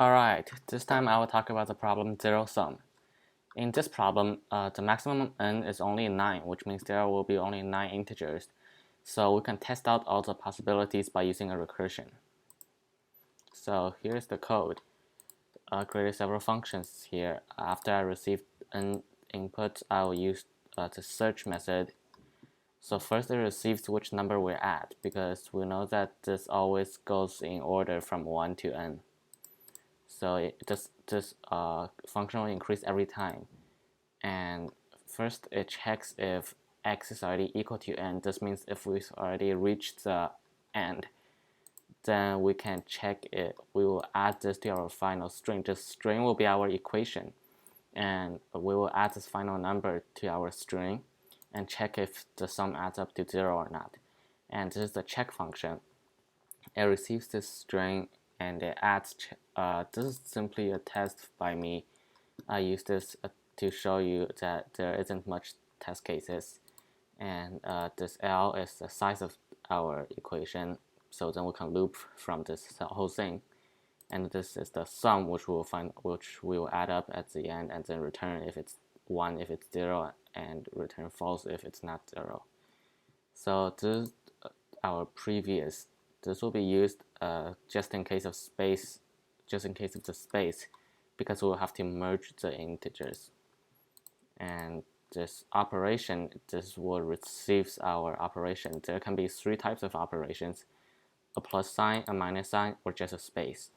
Alright, this time I will talk about the problem zero sum. In this problem, the maximum n is only 9, which means there will be only 9 integers. So we can test out all the possibilities by using a recursion. So here's the code. I created several functions here. After I received an input, I will use the search method. So first it receives which number we're at, because we know that this always goes in order from 1 to n. So this function will increase every time. And first it checks if x is already equal to n. This means if we've already reached the end, then we can check it. We will add this to our final string. This string will be our equation, and we will add this final number to our string and check if the sum adds up to 0 or not. And this is the check function. It receives this string and it adds. This is simply a test by me. I use this to show you that there isn't much test cases, and this L is the size of our equation, so then we can loop from this whole thing, and this is the sum which we will add up at the end and then return if it's 1 if it's 0 and return false if it's not 0. So this is our previous. This will be used just in case of the space, because we'll have to merge the integers. And this operation, this is what receives our operation. There can be 3 types of operations: a plus sign, a minus sign, or just a space.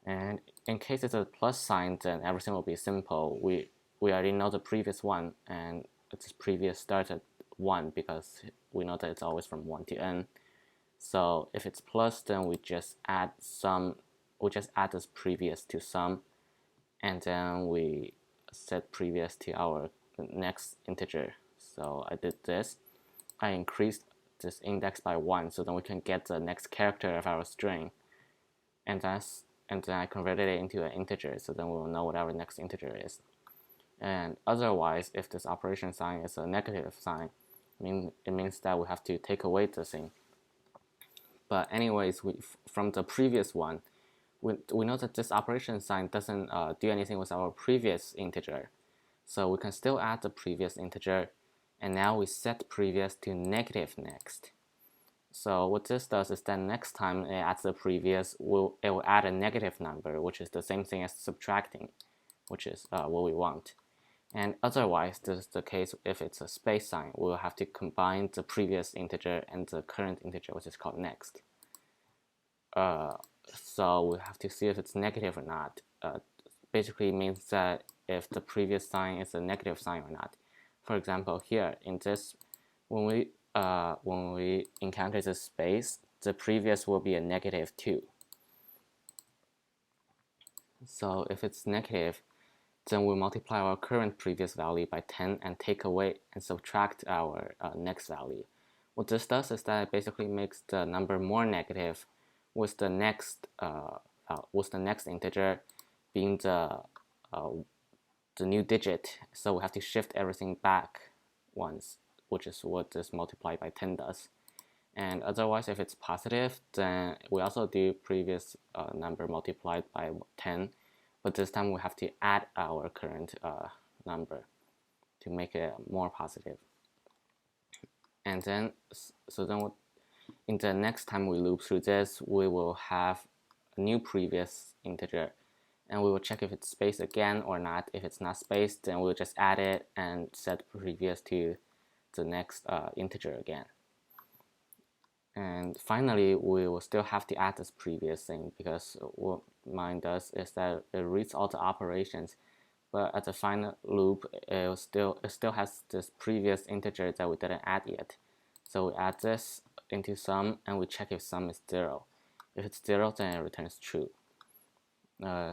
And in case it's a plus sign, then everything will be simple. We already know the previous one, and this previous starts at 1 because we know that it's always from 1 to n. So if it's plus, then we just add this previous to sum, and then we set previous to our next integer. So I did this. I increased this index by 1, so then we can get the next character of our string, and then I converted it into an integer, so then we will know what our next integer is. And otherwise, if this operation sign is a negative sign, it means that we have to take away the thing. But anyways, from the previous one, we know that this operation sign doesn't do anything with our previous integer. So we can still add the previous integer, and now we set previous to negative next. So what this does is that next time it adds the previous, it will add a negative number, which is the same thing as subtracting, which is what we want. And otherwise, this is the case if it's a space sign. We'll have to combine the previous integer and the current integer, which is called next. So we have to see if it's negative or not. Basically means that if the previous sign is a negative sign or not. For example, here in this, when we encounter this space, the previous will be a negative 2. So if it's negative, then we multiply our current previous value by 10 and take away and subtract our next value. What this does is that it basically makes the number more negative, with the next integer being the new digit. So we have to shift everything back once, which is what this multiply by 10 does. And otherwise, if it's positive, then we also do previous number multiplied by 10, but this time we have to add our current number to make it more positive. And then, in the next time we loop through this, we will have a new previous integer, and we will check if it's space again or not. If it's not space, then we'll just add it and set previous to the next integer again. And finally, we will still have to add this previous thing, because what mine does is that it reads all the operations, but at the final loop, it still has this previous integer that we didn't add yet. So we add this into sum, and we check if sum is 0. If it's 0, then it returns true.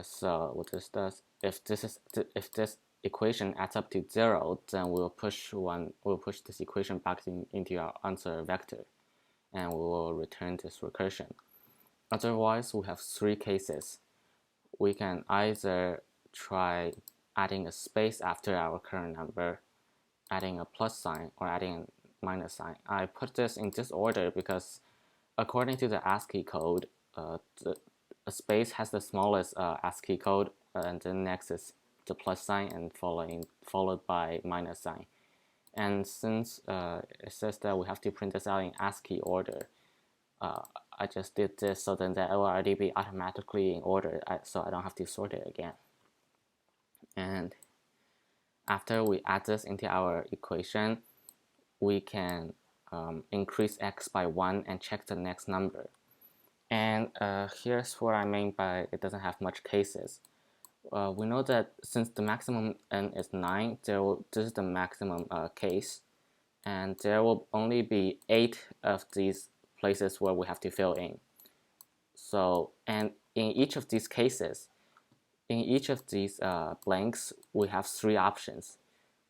So what this does, if this equation adds up to 0, then we'll push this equation back into our answer vector, and we will return this recursion. Otherwise, we have 3 cases. We can either try adding a space after our current number, adding a plus sign, or adding a minus sign. I put this in this order because according to the ASCII code, a a space has the smallest ASCII code, and then next is the plus sign, and followed by minus sign. And since it says that we have to print this out in ASCII order, I just did this so then that it will already be automatically in order, so I don't have to sort it again. And after we add this into our equation, we can increase x by 1 and check the next number. And here's what I mean by it doesn't have much cases. We know that since the maximum n is 9, this is the maximum case, and there will only be 8 of these places where we have to fill in. So, and in each of these cases, in each of these blanks, we have 3 options.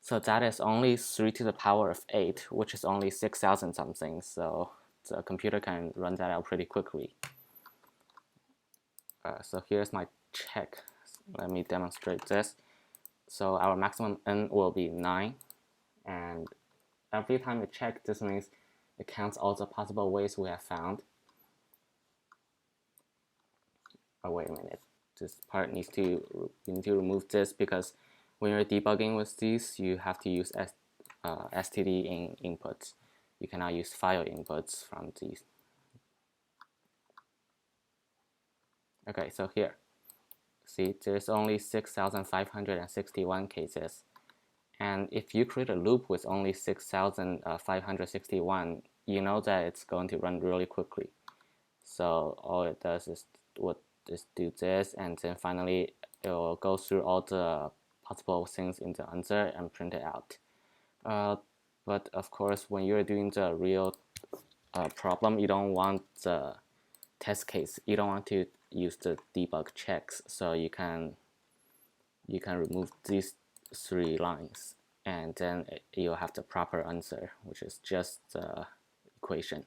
So that is only 3 to the power of 8, which is only 6,000 something. So the computer can run that out pretty quickly. So here's my check. Let me demonstrate this. So our maximum n will be 9, and every time we check, this means it counts all the possible ways we have found. Oh, wait a minute. This part needs to, you need to remove this because when you're debugging with these, you have to use std in inputs. You cannot use file inputs from these. Okay, so here, see, there's only 6,561 cases. And if you create a loop with only 6,561, you know that it's going to run really quickly. So all it does is do this, and then finally it will go through all the possible things in the answer and print it out. But of course, when you're doing the real problem, you don't want the test case. You don't want to use the debug checks, so you can remove these 3 lines, and then you'll have the proper answer, which is just the equation.